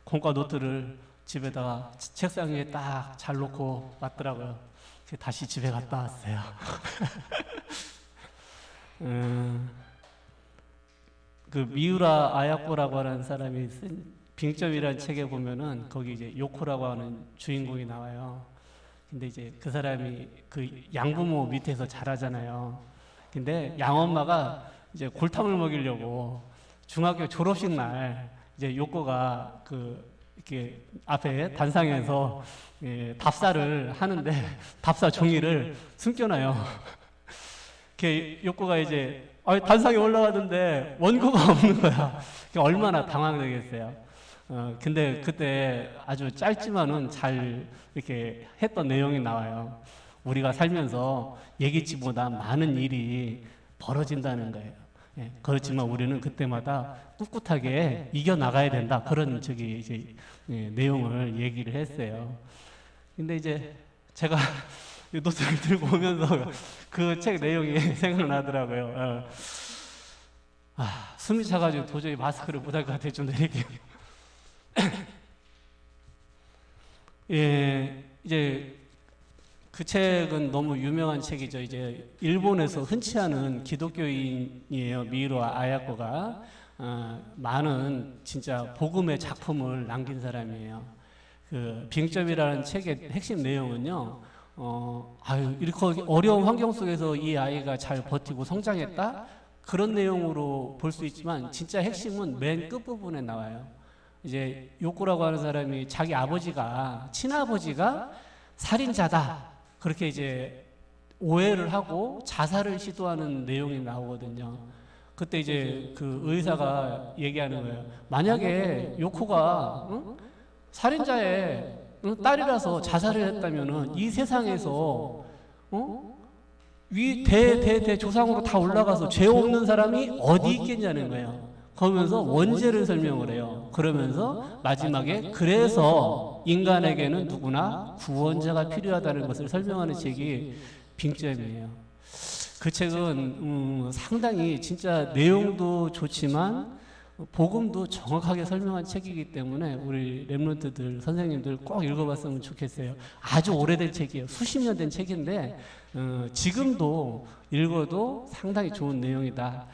공과 노트를 집에다가 책상 위에 딱 잘 놓고 왔더라고요. 다시 집에 갔다 왔어요. 그 미우라 아야코라고 하는 사람이 쓴 빙점이라는 책에 보면은 거기 이제 요코라고 하는 주인공이 나와요. 근데 이제 그 사람이 그 양부모 밑에서 자라잖아요. 근데 양엄마가 이제 골탕을 먹이려고 중학교 졸업식 날 이제 요코가 그 이렇게 앞에 단상에서 답사를 하는데 답사 종이를 숨겨놔요. 요코가 이제 단상에 올라가는데 원고가 없는 거야. 얼마나 당황되겠어요. 근데 그때 아주 짧지만은 잘 이렇게 했던 내용이 나와요. 우리가 살면서 예기치보다 많은 일이 벌어진다는 거예요. 그렇지만 우리는 그때마다 꿋꿋하게 이겨나가야 된다. 그런 이제 내용을 얘기를 했어요. 근데 이제 제가 노트를 들고 오면서 그 책 내용이 생각나더라고요. 숨이 차가지고 도저히 마스크를 못할 것 같아요. 좀 내릴게요. 예, 이제 그 책은 너무 유명한 책이죠. 이제 일본에서 흔치 않은 기독교인이에요. 미히로 아야코가 많은 진짜 복음의 작품을 남긴 사람이에요. 그 빙점이라는 책의 핵심 내용은요. 이렇게 어려운 환경 속에서 이 아이가 잘 버티고 성장했다? 그런 내용으로 볼 수 있지만 진짜 핵심은 맨 끝부분에 나와요. 이제 요코라고 하는 사람이 자기 아버지가, 친아버지가 살인자다. 그렇게 이제 오해를 하고 자살을 시도하는 내용이 나오거든요. 그때 이제 그 의사가 얘기하는 거예요. 만약에 요코가 살인자의 딸이라서 자살을 했다면은 이 세상에서 대 조상으로 다 올라가서 죄 없는 사람이 어디 있겠냐는 거예요. 그러면서 원죄를 설명을 해요. 그러면서 마지막에 그래서 인간에게는 누구나 구원자가 필요하다는 것을 설명하는 책이 빙점이에요. 그 책은 상당히 진짜 내용도 좋지만 복음도 정확하게 설명한 책이기 때문에 우리 렘넌트들 선생님들 꼭 읽어봤으면 좋겠어요. 아주 오래된 책이에요. 수십 년 된 책인데 지금도 읽어도 상당히 좋은 내용이다.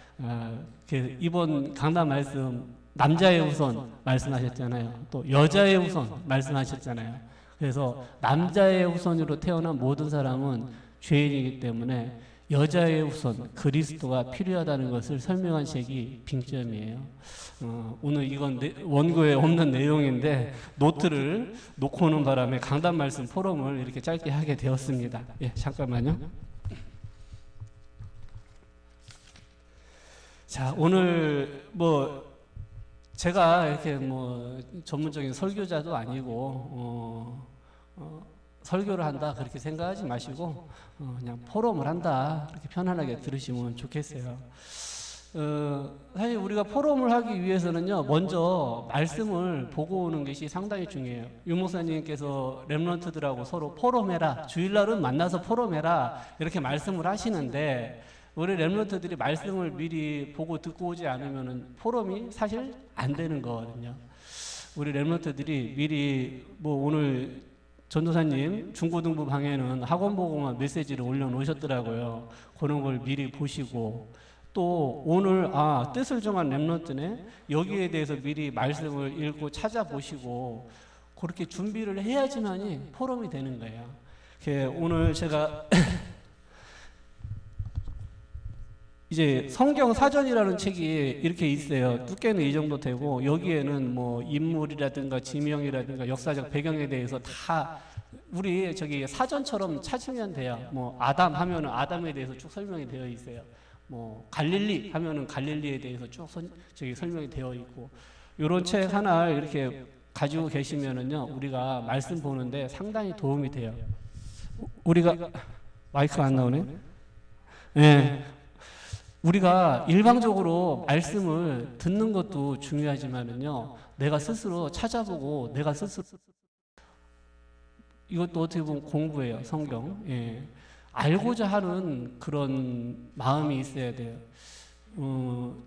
이번 강단 말씀 남자의 우선 말씀하셨잖아요. 또 여자의 우선 말씀하셨잖아요. 그래서 남자의 우선으로 태어난 모든 사람은 죄인이기 때문에 여자의 우선 그리스도가 필요하다는 것을 설명한 책이 빙점이에요. 오늘 이건 원고에 없는 내용인데 노트를 놓고 오는 바람에 강단 말씀 포럼을 이렇게 짧게 하게 되었습니다. 예, 잠깐만요. 자, 오늘 제가 이렇게 전문적인 설교자도 아니고 설교를 한다 그렇게 생각하지 마시고 그냥 포럼을 한다 그렇게 편안하게 들으시면 좋겠어요. 사실 우리가 포럼을 하기 위해서는요, 먼저 말씀을 보고 오는 것이 상당히 중요해요. 유 목사님께서 렘넌트들하고 서로 포럼해라, 주일날은 만나서 포럼해라 이렇게 말씀을 하시는데 우리 렘넌트들이 말씀을 미리 보고 듣고 오지 않으면 포럼이 사실 안 되는 거거든요. 우리 렘넌트들이 미리 오늘 전도사님 중고등부 방에는 학원보고만 메시지를 올려놓으셨더라고요. 그런 걸 미리 보시고 또 오늘 뜻을 정한 렘넌트네 여기에 대해서 미리 말씀을 읽고 찾아보시고 그렇게 준비를 해야지만이 포럼이 되는 거예요. 오늘 제가 이제 성경 사전이라는 책이 이렇게 있어요. 두께는 이 정도 되고 여기에는 인물이라든가 지명이라든가 역사적 배경에 대해서 다 우리 사전처럼 찾으면 돼요. 아담 하면은 아담에 대해서 쭉 설명이 되어 있어요. 갈릴리 하면은 갈릴리에 대해서 쭉 설명이 되어 있고 이런 책 하나를 이렇게 가지고 계시면은요 우리가 말씀 보는데 상당히 도움이 돼요. 우리가 마이크가 안 나오네. 네. 우리가 일방적으로 말씀을 듣는 것도 중요하지만은요, 내가 스스로 찾아보고 내가 스스로 이것도 어떻게 보면 공부예요, 성경. 예. 알고자 하는 그런 마음이 있어야 돼요.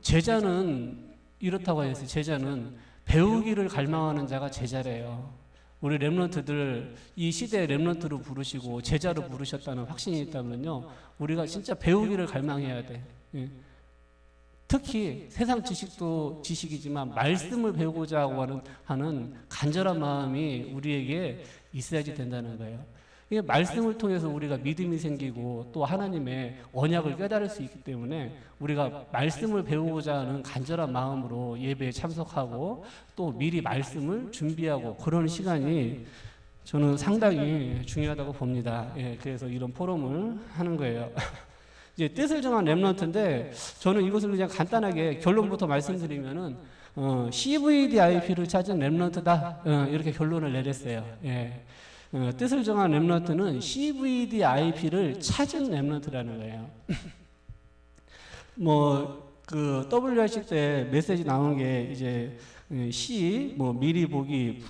제자는 이렇다고 했어요. 제자는 배우기를 갈망하는 자가 제자래요. 우리 렘넌트들 이 시대의 렘넌트로 부르시고 제자로 부르셨다는 확신이 있다면요, 우리가 진짜 배우기를 갈망해야 돼. 예. 특히 세상 지식도 지식이지만 말씀을 배우고자 하는 간절한 마음이 우리에게 있어야지 된다는 거예요. 이 말씀을 통해서 우리가 믿음이 생기고 또 하나님의 언약을 깨달을 수 있기 때문에 우리가 말씀을 배우고자 하는 간절한 마음으로 예배에 참석하고 또 미리 말씀을 준비하고 그런 시간이 저는 상당히 중요하다고 봅니다. 예, 그래서 이런 포럼을 하는 거예요. 이제 뜻을 정한 렘넌트인데 저는 이것을 그냥 간단하게 결론부터 말씀드리면은 CVDIP를 찾은 렘넌트다, 이렇게 결론을 내렸어요. 예. 뜻을 정한 렘넌트는 CVDIP를 찾은 렘넌트라는 거예요. 그 WRC 때 메시지 나온 게 이제 C 미리 보기,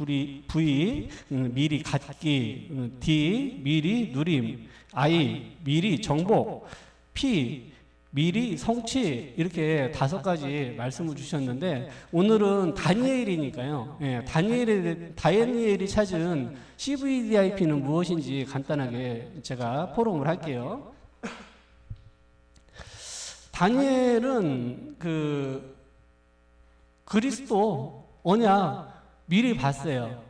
V 미리 갖기, D 미리 누림, I 미리 정복, P 미리 성취, 이렇게 5가지 말씀을 주셨는데 오늘은 다니엘이니까요. 예, 다니엘이 찾은 CVDIP는 무엇인지 간단하게 제가 포럼을 할게요. 다니엘은 그리스도 언약 미리 봤어요.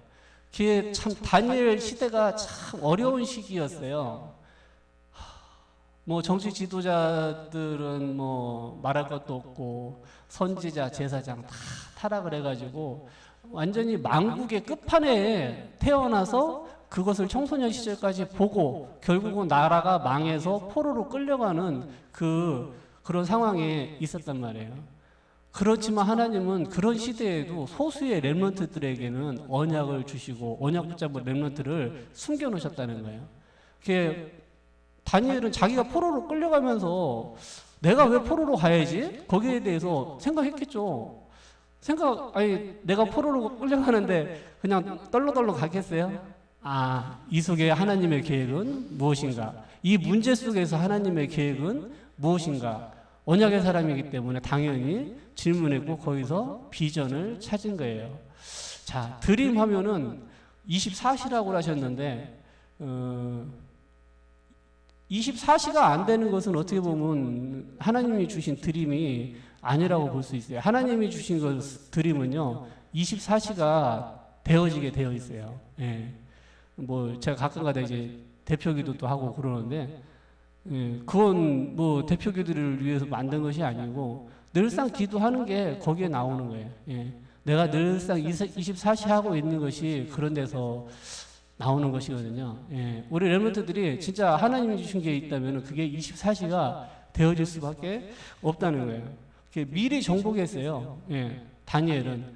그게 참 다니엘 시대가 참 어려운 시기였어요. 정치 지도자들은 말할 것도 없고 선지자, 제사장 다 타락을 해가지고 완전히 망국의 끝판에 태어나서 그것을 청소년 시절까지 보고 결국은 나라가 망해서 포로로 끌려가는 그런 상황에 있었단 말이에요. 그렇지만 하나님은 그런 시대에도 소수의 렘넌트들에게는 언약을 주시고 언약 붙잡은 렘넌트를 숨겨놓으셨다는 거예요. 그게 다니엘은 자기가 포로로 끌려가면서 내가 왜 포로로 가야지? 거기에 대해서 생각했겠죠. 내가 포로로 끌려가는데 그냥 떨러떨러 가겠어요? 이 속에 하나님의 계획은 무엇인가? 이 문제 속에서 하나님의 계획은 무엇인가? 언약의 사람이기 때문에 당연히 질문했고 거기서 비전을 찾은 거예요. 자, 드림 하면은 24시라고 하셨는데 24시가 안 되는 것은 어떻게 보면 하나님이 주신 드림이 아니라고 볼 수 있어요. 하나님이 주신 드림은요 24시가 되어지게 되어 있어요. 예. 제가 가끔가다 이제 대표기도도 하고 그러는데, 그건 대표기도를 위해서 만든 것이 아니고 늘상 기도하는 게 거기에 나오는 거예요. 예. 내가 늘상 24시 하고 있는 것이 그런 데서 나오는 것이거든요. 예. 우리 렘넌트들이 진짜 하나님이 주신 게 있다면 그게 24시가 되어질 수밖에 없다는 거예요. 미리 정복했어요. 예. 다니엘은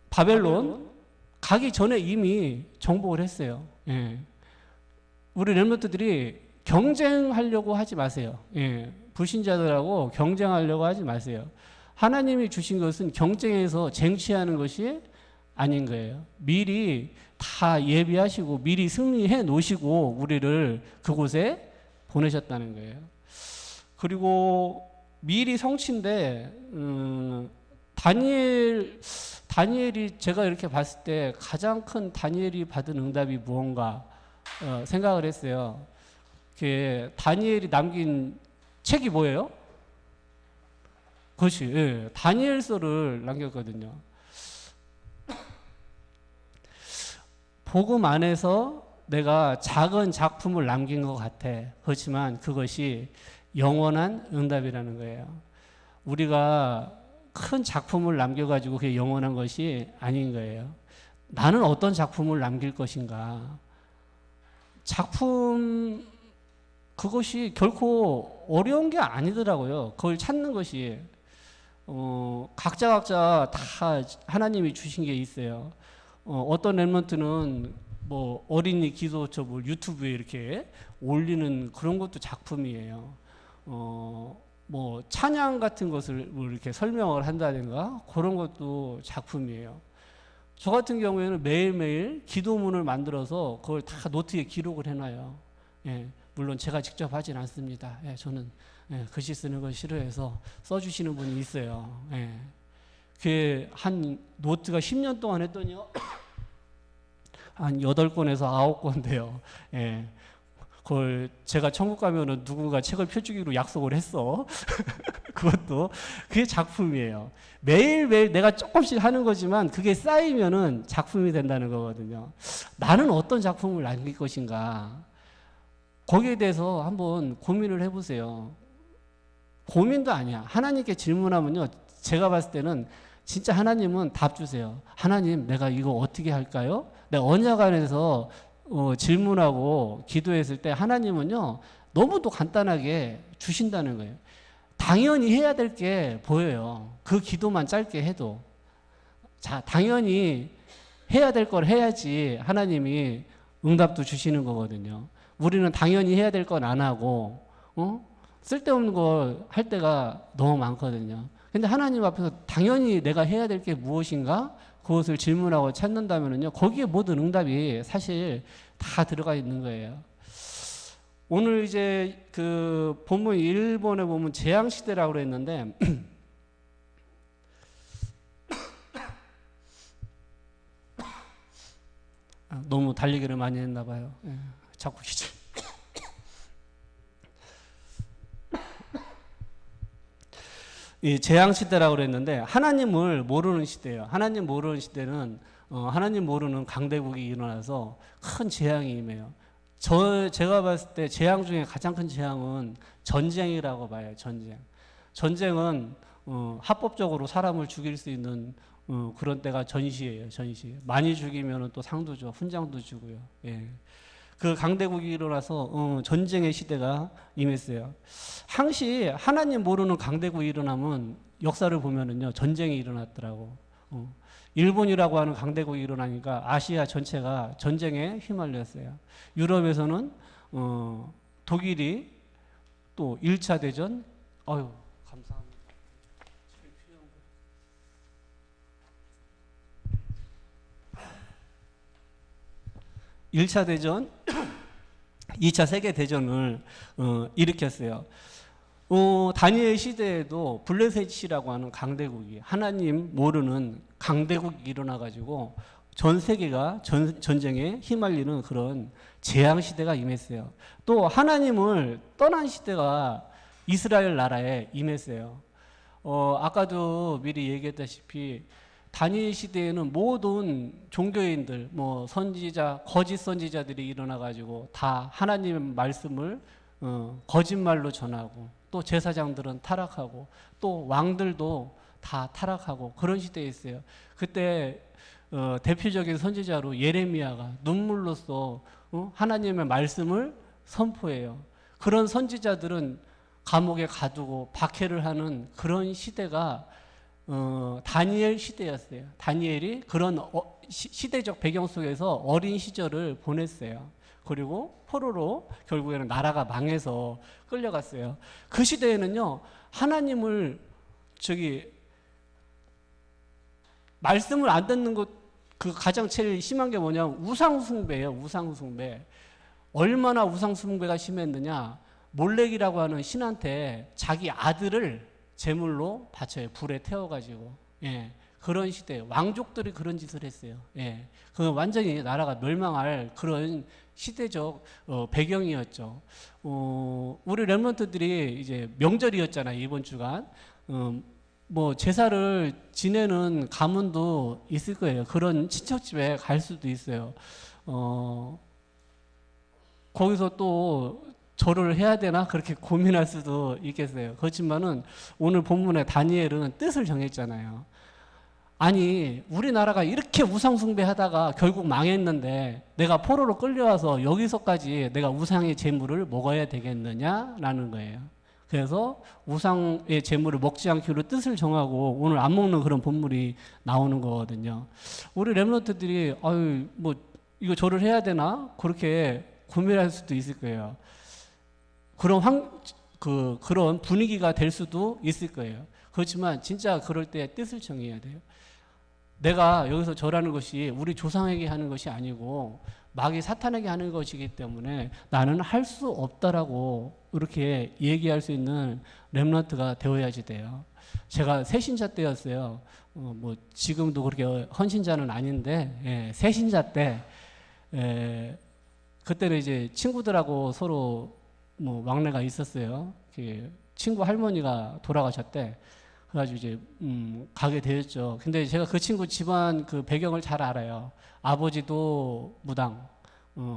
바벨론 가기 전에 이미 정복을 했어요. 예. 우리 렘넌트들이 경쟁하려고 하지 마세요. 예. 불신자들하고 경쟁하려고 하지 마세요. 하나님이 주신 것은 경쟁에서 쟁취하는 것이 아닌 거예요. 미리 다 예비하시고 미리 승리해 놓으시고 우리를 그곳에 보내셨다는 거예요. 그리고 미리 성취인데 다니엘이 제가 이렇게 봤을 때 가장 큰 다니엘이 받은 응답이 무언가 생각을 했어요. 다니엘이 남긴 책이 뭐예요? 그것이 다니엘서를 남겼거든요. 복음 안에서 내가 작은 작품을 남긴 것 같아. 그렇지만 그것이 영원한 응답이라는 거예요. 우리가 큰 작품을 남겨가지고 그게 영원한 것이 아닌 거예요. 나는 어떤 작품을 남길 것인가? 작품, 그것이 결코 어려운 게 아니더라고요. 그걸 찾는 것이. 각자 다 하나님이 주신 게 있어요. 어떤 렘넌트는 어린이 기도처 유튜브에 이렇게 올리는 그런 것도 작품이에요. 찬양 같은 것을 이렇게 설명을 한다든가 그런 것도 작품이에요. 저 같은 경우에는 매일매일 기도문을 만들어서 그걸 다 노트에 기록을 해놔요. 예, 물론 제가 직접 하진 않습니다. 예, 저는 예, 글씨 쓰는 걸 싫어해서 써주시는 분이 있어요. 예. 그 한 노트가 10년 동안 했더니요. 한 8권에서 9권 돼요. 예. 그걸 제가 천국 가면은 누군가 책을 펴주기로 약속을 했어. 그것도 그게 작품이에요. 매일매일 내가 조금씩 하는 거지만 그게 쌓이면은 작품이 된다는 거거든요. 나는 어떤 작품을 남길 것인가? 거기에 대해서 한번 고민을 해보세요. 고민도 아니야. 하나님께 질문하면요. 제가 봤을 때는 진짜 하나님은 답 주세요. 하나님, 내가 이거 어떻게 할까요? 내가 언약 안에서 질문하고 기도했을 때 하나님은요. 너무도 간단하게 주신다는 거예요. 당연히 해야 될 게 보여요. 그 기도만 짧게 해도. 자, 당연히 해야 될 걸 해야지 하나님이 응답도 주시는 거거든요. 우리는 당연히 해야 될 건 안 하고, 쓸데없는 걸 할 때가 너무 많거든요. 근데 하나님 앞에서 당연히 내가 해야 될 게 무엇인가? 그것을 질문하고 찾는다면요. 거기에 모든 응답이 사실 다 들어가 있는 거예요. 오늘 이제 그 본문 1번에 보면 재앙시대라고 그랬는데, 너무 달리기를 많이 했나 봐요. 예, 자꾸 기절. 이 재앙시대라고 그랬는데 하나님을 모르는 시대예요. 하나님 모르는 시대는 하나님 모르는 강대국이 일어나서 큰 재앙이 임해요. 제가 봤을 때 재앙 중에 가장 큰 재앙은 전쟁이라고 봐요. 전쟁은 합법적으로 사람을 죽일 수 있는 그런 때가 전시예요. 전시. 많이 죽이면 또 상도 줘, 훈장도 주고요. 예. 그 강대국이 일어나서 전쟁의 시대가 임했어요. 항시 하나님 모르는 강대국이 일어나면 역사를 보면은요 전쟁이 일어났더라고. 일본이라고 하는 강대국이 일어나니까 아시아 전체가 전쟁에 휘말렸어요. 유럽에서는 독일이 또 1차 대전, 감사합니다. 1차 대전, 2차 세계대전을 일으켰어요. 다니엘 시대에도 블레셋이라고 하는 강대국이 하나님 모르는 강대국이 일어나가지고 전 세계가 전쟁에 휘말리는 그런 재앙 시대가 임했어요. 또 하나님을 떠난 시대가 이스라엘 나라에 임했어요. 아까도 미리 얘기했다시피 다니엘 시대에는 모든 종교인들, 선지자, 거짓 선지자들이 일어나가지고 다 하나님의 말씀을 거짓말로 전하고 또 제사장들은 타락하고 또 왕들도 다 타락하고 그런 시대에 있어요. 그때 대표적인 선지자로 예레미야가 눈물로써 하나님의 말씀을 선포해요. 그런 선지자들은 감옥에 가두고 박해를 하는 그런 시대가 다니엘 시대였어요. 다니엘이 그런 시대적 배경 속에서 어린 시절을 보냈어요. 그리고 포로로 결국에는 나라가 망해서 끌려갔어요. 그 시대에는요, 하나님을 말씀을 안 듣는 것, 그 가장 제일 심한 게 뭐냐면 우상숭배예요. 우상숭배. 얼마나 우상숭배가 심했느냐? 몰렉이라고 하는 신한테 자기 아들을 제물로 바쳐요. 불에 태워가지고. 예. 그런 시대, 왕족들이 그런 짓을 했어요. 예. 그 완전히 나라가 멸망할 그런 시대적 배경이었죠. 우리 렘넌트들이 이제 명절이었잖아요. 이번 주간. 제사를 지내는 가문도 있을 거예요. 그런 친척집에 갈 수도 있어요. 거기서 또 절을 해야 되나 그렇게 고민할 수도 있겠어요. 그렇지만은 오늘 본문에 다니엘은 뜻을 정했잖아요. 아니, 우리나라가 이렇게 우상숭배하다가 결국 망했는데 내가 포로로 끌려와서 여기서까지 내가 우상의 제물을 먹어야 되겠느냐라는 거예요. 그래서 우상의 제물을 먹지 않기로 뜻을 정하고 오늘 안 먹는 그런 본물이 나오는 거거든요. 우리 렘넌트들이 이거 절을 해야 되나 그렇게 고민할 수도 있을 거예요. 그런 분위기가 될 수도 있을 거예요. 그렇지만 진짜 그럴 때 뜻을 정해야 돼요. 내가 여기서 절하는 것이 우리 조상에게 하는 것이 아니고 마귀 사탄에게 하는 것이기 때문에 나는 할 수 없다라고 이렇게 얘기할 수 있는 렘넌트가 되어야지 돼요. 제가 새신자 때였어요. 뭐 지금도 그렇게 헌신자는 아닌데, 예, 새신자 때, 그때는 이제 친구들하고 서로 뭐 막내가 있었어요. 친구 할머니가 돌아가셨대. 그래가지고 이제 가게 되었죠. 근데 제가 그 친구 집안 그 배경을 잘 알아요. 아버지도 무당,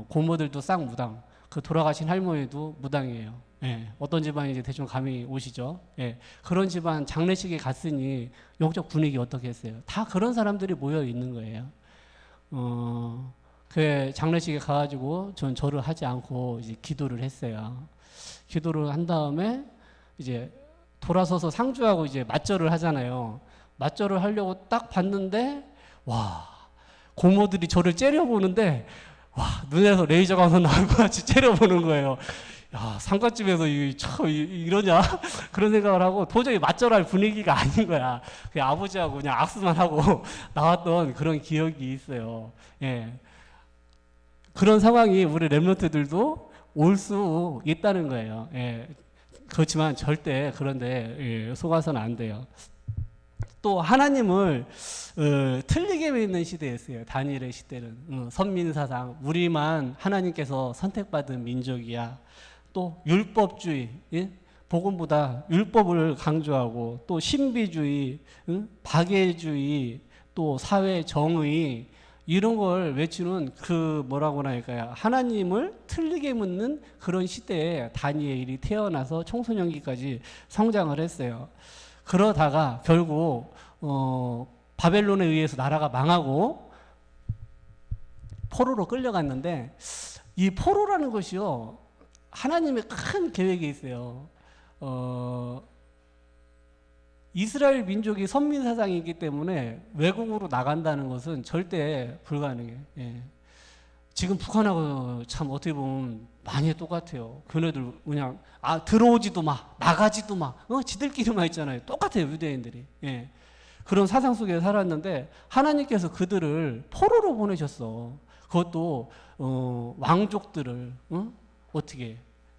고모들도 싹 무당, 그 돌아가신 할머니도 무당이에요. 예, 어떤 집안인지 대충 감이 오시죠. 예, 그런 집안 장례식에 갔으니 영적 분위기 어떻게 했어요? 다 그런 사람들이 모여 있는 거예요. 그 장례식에 가가지고 전 절을 하지 않고 이제 기도를 했어요. 기도를 한 다음에 이제 돌아서서 상주하고 이제 맞절을 하잖아요. 맞절을 하려고 딱 봤는데, 와, 고모들이 저를 째려보는데, 와, 눈에서 레이저 광선 나올 것 같이 째려보는 거예요. 야, 상갓집에서 이러냐? 그런 생각을 하고 도저히 맞절할 분위기가 아닌 거야. 그냥 아버지하고 그냥 악수만 하고 나왔던 그런 기억이 있어요. 예. 그런 상황이 우리 렘넌트들도 올 수 있다는 거예요. 예. 그렇지만 절대 그런데 속아서는 안 돼요. 또 하나님을 틀리게 믿는 시대였어요. 다니엘의 시대는 선민사상, 우리만 하나님께서 선택받은 민족이야. 또 율법주의, 예? 복음보다 율법을 강조하고 또 신비주의, 박애주의, 또 사회 정의 이런 걸 외치는 그 뭐라고나 할까요? 하나님을 틀리게 묻는 그런 시대에 다니엘이 태어나서 청소년기까지 성장을 했어요. 그러다가 결국 바벨론에 의해서 나라가 망하고 포로로 끌려갔는데 이 포로라는 것이요 하나님의 큰 계획이 있어요. 이스라엘 민족이 선민 사상이기 때문에 외국으로 나간다는 것은 절대 불가능해요. 예. 지금 북한하고 참 어떻게 보면 많이 똑같아요. 걔네들 그냥 들어오지도 마, 나가지도 마, 지들끼리만 있잖아요. 똑같아요, 유대인들이. 예. 그런 사상 속에 살았는데 하나님께서 그들을 포로로 보내셨어. 그것도 왕족들을 어떻게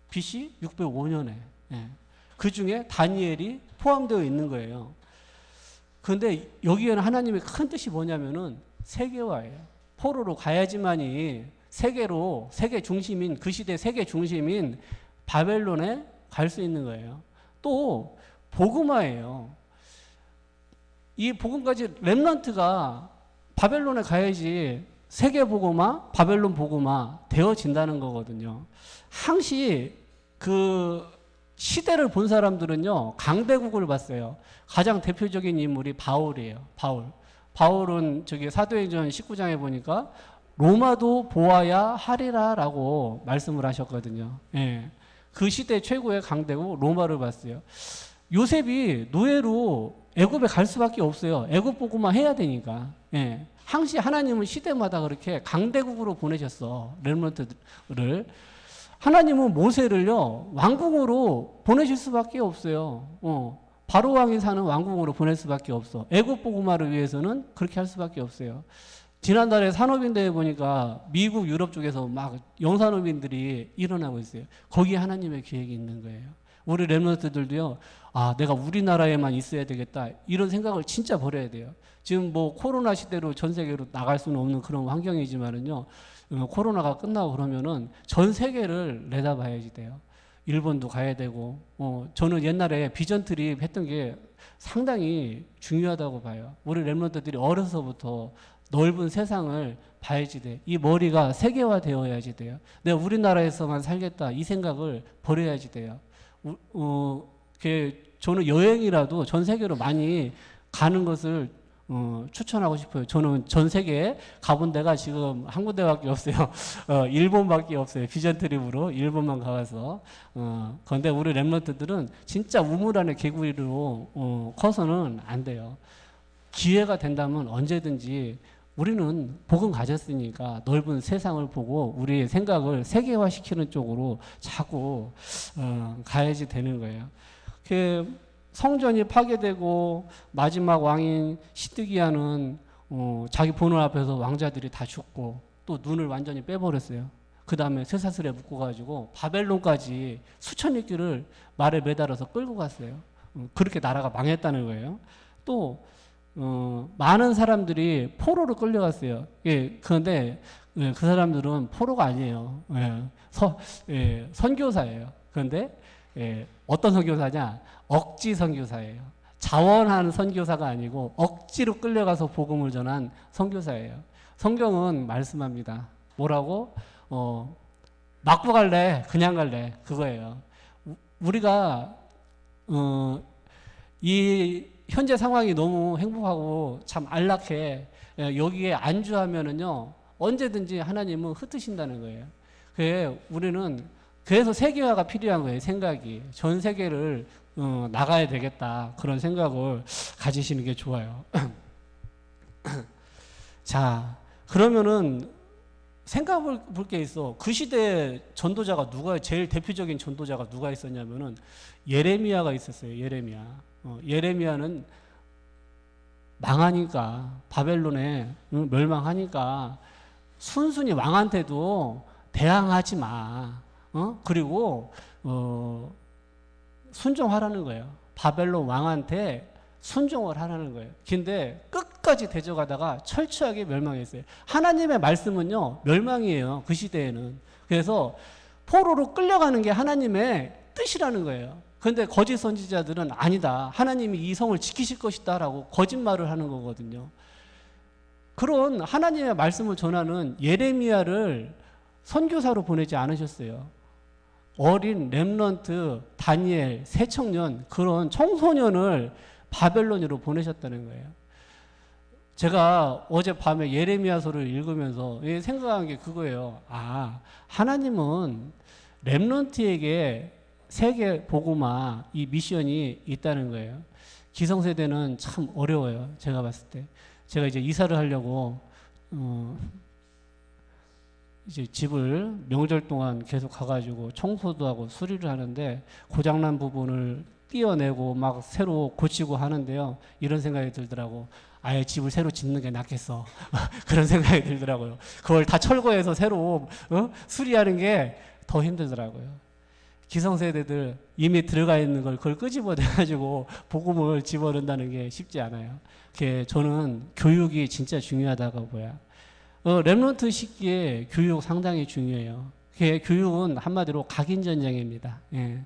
BC 605년에 예. 그 중에 다니엘이 포함되어 있는 거예요. 그런데 여기에는 하나님의 큰 뜻이 뭐냐면은 세계화예요. 포로로 가야지만이 세계 중심인 그 시대 세계 중심인 바벨론에 갈 수 있는 거예요. 또 복음화예요. 이 복음까지 렘넌트가 바벨론에 가야지 세계 복음화, 바벨론 복음화 되어진다는 거거든요. 항시 그 시대를 본 사람들은요 강대국을 봤어요. 가장 대표적인 인물이 바울이에요. 바울은 저기 사도행전 19장에 보니까 로마도 보아야 하리라라고 말씀을 하셨거든요. 예. 그 시대 최고의 강대국 로마를 봤어요. 요셉이 노예로 애굽에 갈 수밖에 없어요. 애굽 복음만 해야 되니까. 예. 항시 하나님은 시대마다 그렇게 강대국으로 보내셨어. 렘넌트를. 하나님은 모세를요 왕궁으로 보내실 수밖에 없어요. 바로 왕이 사는 왕궁으로 보낼 수밖에 없어. 애굽 복음화를 위해서는 그렇게 할 수밖에 없어요. 지난달에 산업인대회 보니까 미국 유럽 쪽에서 막 영산업인들이 일어나고 있어요. 거기에 하나님의 계획이 있는 거예요. 우리 렘넌트들도요 내가 우리나라에만 있어야 되겠다 이런 생각을 진짜 버려야 돼요. 지금 뭐 코로나 시대로 전 세계로 나갈 수는 없는 그런 환경이지만은요 코로나가 끝나고 그러면은 전 세계를 내다봐야지 돼요. 일본도 가야 되고, 저는 옛날에 비전 트립 했던 게 상당히 중요하다고 봐요. 우리 렘넌트들이 어려서부터 넓은 세상을 봐야지 돼. 이 머리가 세계화 되어야지 돼요. 내가 우리나라에서만 살겠다 이 생각을 버려야지 돼요. 저는 여행이라도 전 세계로 많이 가는 것을 추천하고 싶어요. 저는 전 세계에 가본 데가 지금 한 군데밖에 없어요. 일본밖에 없어요. 비전 트립으로 일본만 가봐서. 그런데 우리 렘넌트들은 진짜 우물 안의 개구리로 커서는 안 돼요. 기회가 된다면 언제든지 우리는 복음 가졌으니까 넓은 세상을 보고 우리의 생각을 세계화시키는 쪽으로 자꾸 가야지 되는 거예요. 성전이 파괴되고 마지막 왕인 시드기야는 자기 보는 앞에서 왕자들이 다 죽고 또 눈을 완전히 빼버렸어요. 그 다음에 쇠사슬에 묶어가지고 바벨론까지 수천리 길을 말에 매달아서 끌고 갔어요. 그렇게 나라가 망했다는 거예요. 또 많은 사람들이 포로로 끌려갔어요. 예, 그런데 그 사람들은 포로가 아니에요. 선교사예요. 그런데 어떤 선교사냐? 억지 선교사예요. 자원하는 선교사가 아니고 억지로 끌려가서 복음을 전한 선교사예요. 성경은 말씀합니다. 뭐라고? 맞고 갈래? 그냥 갈래? 그거예요. 우리가 이 현재 상황이 너무 행복하고 참 안락해. 여기에 안주하면은요 언제든지 하나님은 흩으신다는 거예요. 우리는 그래서 세계화가 필요한 거예요. 생각이 전 세계를 나가야 되겠다 그런 생각을 가지시는 게 좋아요. 자, 그러면은 생각해 볼 게 있어. 그 시대에 전도자가 제일 대표적인 전도자가 누가 있었냐면은 예레미야가 있었어요. 예레미야. 예레미야는 망하니까 바벨론에 멸망하니까 순순히 왕한테도 대항하지 마. 그리고 순종하라는 거예요. 바벨론 왕한테 순종을 하라는 거예요. 근데 끝까지 대적하다가 철저하게 멸망했어요. 하나님의 말씀은요 멸망이에요. 그 시대에는. 그래서 포로로 끌려가는 게 하나님의 뜻이라는 거예요. 그런데 거짓 선지자들은 아니다. 하나님이 이 성을 지키실 것이다 라고 거짓말을 하는 거거든요. 그런 하나님의 말씀을 전하는 예레미야를 선교사로 보내지 않으셨어요. 어린 렘넌트, 다니엘, 새청년, 그런 청소년을 바벨론으로 보내셨다는 거예요. 제가 어젯밤에 예레미야서를 읽으면서 생각한 게 그거예요. 아, 하나님은 렘넌트에게 세계 복음화 이 미션이 있다는 거예요. 기성세대는 참 어려워요. 제가 봤을 때. 제가 이제 이사를 하려고 이제 집을 명절 동안 계속 가가지고 청소도 하고 수리를 하는데 고장난 부분을 띄어내고 막 새로 고치고 하는데요. 이런 생각이 들더라고. 아예 집을 새로 짓는 게 낫겠어. 그런 생각이 들더라고요. 그걸 다 철거해서 새로 수리하는 게 더 힘들더라고요. 기성세대들 이미 들어가 있는 걸 그걸 끄집어내가지고 복음을 집어넣는다는 게 쉽지 않아요. 저는 교육이 진짜 중요하다고 봐요. 렘넌트 시기에 교육 상당히 중요해요. 교육은 한마디로 각인전쟁입니다. 예.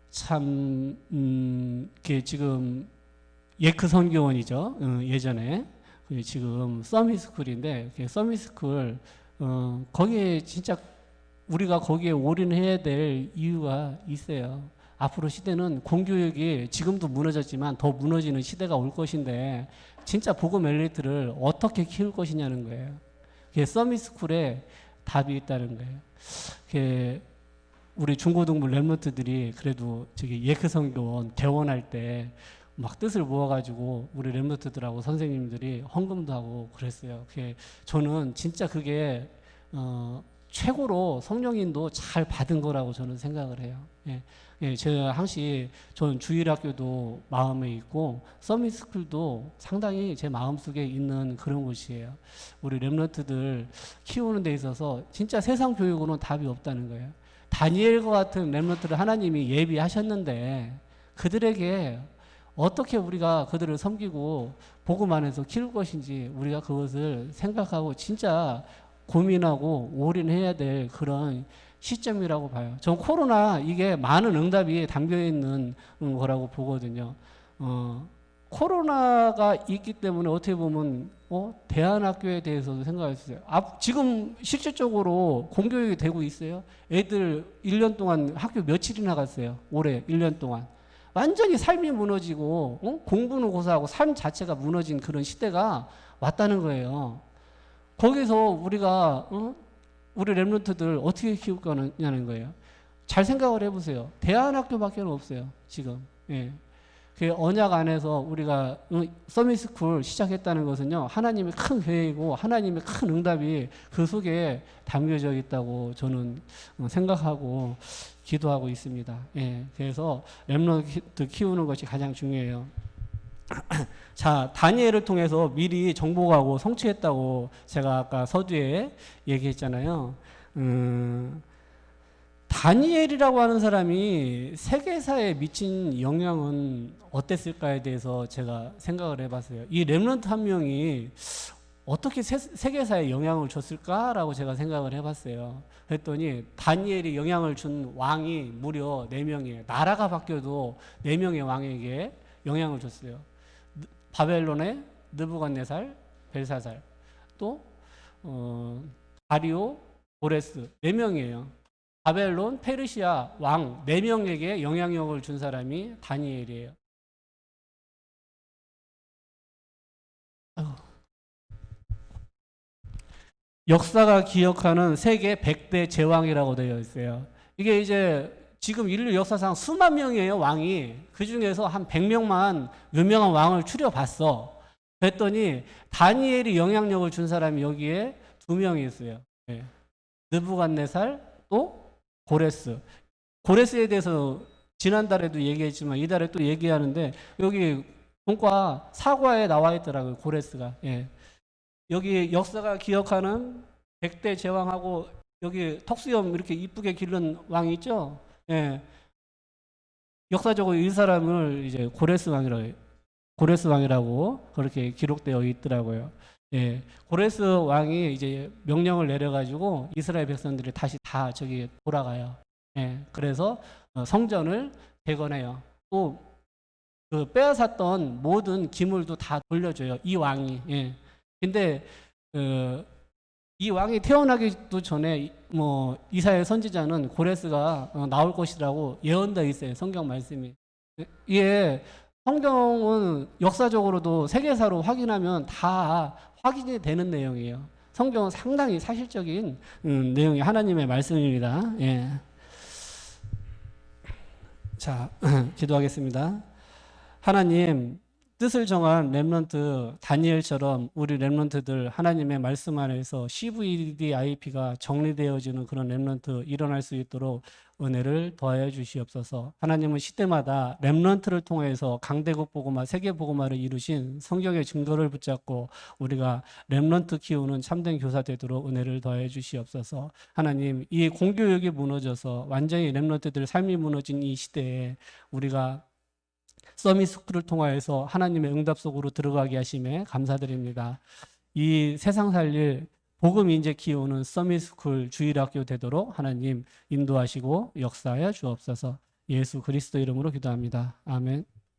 참, 지금 예크 선교원이죠. 예전에. 지금 서밋스쿨인데, 서밋스쿨, 거기에 진짜 우리가 거기에 올인해야 될 이유가 있어요. 앞으로 시대는 공교육이 지금도 무너졌지만 더 무너지는 시대가 올 것인데 진짜 복음 엘리트를 어떻게 키울 것이냐는 거예요. 그게 서밋스쿨에 답이 있다는 거예요. 우리 중고등부 렘넌트들이 그래도 저기 예크 선교원 개원할 때 막 뜻을 모아가지고 우리 렘넌트들하고 선생님들이 헌금도 하고 그랬어요. 저는 진짜 그게 최고로 성령인도 잘 받은 거라고 저는 생각을 해요. 제가 항시 저는 주일학교도 마음에 있고 서밋스쿨도 상당히 제 마음속에 있는 그런 곳이에요. 우리 렘넌트들 키우는 데 있어서 진짜 세상 교육으로는 답이 없다는 거예요. 다니엘과 같은 렘넌트를 하나님이 예비하셨는데 그들에게 어떻게 우리가 그들을 섬기고 복음 안에서 키울 것인지 우리가 그것을 생각하고 진짜 고민하고 올인해야 될 그런 시점이라고 봐요. 전 코로나 이게 많은 응답이 담겨 있는 거라고 보거든요. 코로나가 있기 때문에 어떻게 보면 대안학교에 대해서도 생각했어요. 지금 실질적으로 공교육이 되고 있어요. 애들 1년 동안 학교 며칠이나 갔어요. 올해 1년 동안. 완전히 삶이 무너지고 공부는 고사하고 삶 자체가 무너진 그런 시대가 왔다는 거예요. 거기서 우리가 우리 렘넌트들 어떻게 키울 거냐는 거예요. 잘 생각을 해보세요. 대안학교밖에 없어요. 지금. 예. 그 언약 안에서 우리가 서밋스쿨 시작했다는 것은요. 하나님의 큰 계획이고 하나님의 큰 응답이 그 속에 담겨져 있다고 저는 생각하고 기도하고 있습니다. 예. 그래서 렘넌트 키우는 것이 가장 중요해요. 자, 다니엘을 통해서 미리 정복하고 성취했다고 제가 아까 서두에 얘기했잖아요. 다니엘이라고 하는 사람이 세계사에 미친 영향은 어땠을까에 대해서 제가 생각을 해봤어요. 이 렘넌트 한 명이 어떻게 세계사에 영향을 줬을까라고 제가 생각을 해봤어요. 그랬더니 다니엘이 영향을 준 왕이 무려 4명이에요. 나라가 바뀌어도 4명의 왕에게 영향을 줬어요. 바벨론의 느부갓네살, 벨사살, 또 다리오, 고레스 4명이에요. 바벨론, 페르시아 왕 4명에게 영향력을 준 사람이 다니엘이에요. 역사가 기억하는 세계 100대 제왕이라고 되어 있어요. 이게 이제 지금 인류 역사상 수만 명이에요, 왕이. 그 중에서 한 100명만 유명한 왕을 추려봤어. 그랬더니 다니엘이 영향력을 준 사람이 여기에 2명이 있어요. 네. 느부갓네살 또 고레스. 고레스에 대해서 지난달에도 얘기했지만 이달에 또 얘기하는데 여기 본과 사과에 나와 있더라고요, 고레스가. 예. 여기 역사가 기억하는 100대 제왕하고 여기 턱수염 이렇게 이쁘게 기른 왕이 있죠? 예. 역사적으로 이 사람을 이제 고레스 왕이라고 그렇게 기록되어 있더라고요. 예. 고레스 왕이 이제 명령을 내려가지고 이스라엘 백성들이 다시 다 저기 돌아가요. 예. 그래서 성전을 재건해요. 또 그 빼앗았던 모든 기물도 다 돌려줘요. 이 왕이. 예. 근데 이 왕이 태어나기도 전에 뭐 이사야 선지자는 고레스가 나올 것이라고 예언되어 있어요. 성경 말씀이. 이게 성경은 역사적으로도 세계사로 확인하면 다 확인이 되는 내용이에요. 성경은 상당히 사실적인 내용이 하나님의 말씀입니다. 예. 자, 기도하겠습니다. 하나님, 뜻을 정한 렘넌트 다니엘처럼 우리 렘넌트들 하나님의 말씀 안에서 CVDIP가 정리되어지는 그런 렘넌트 일어날 수 있도록 은혜를 더하여 주시옵소서. 하나님은 시대마다 렘넌트를 통해서 강대국 복음화, 세계 복음화를 이루신 성경의 증거를 붙잡고 우리가 렘넌트 키우는 참된 교사 되도록 은혜를 더하여 주시옵소서. 하나님, 이 공교육이 무너져서 완전히 렘넌트들 삶이 무너진 이 시대에 우리가 서밋스쿨을 통하여서 하나님의 응답 속으로 들어가게 하심에 감사드립니다. 이 세상 살릴 복음 인재 키우는 서밋스쿨 주일학교 되도록 하나님 인도하시고 역사하여 주옵소서. 예수 그리스도 이름으로 기도합니다. 아멘.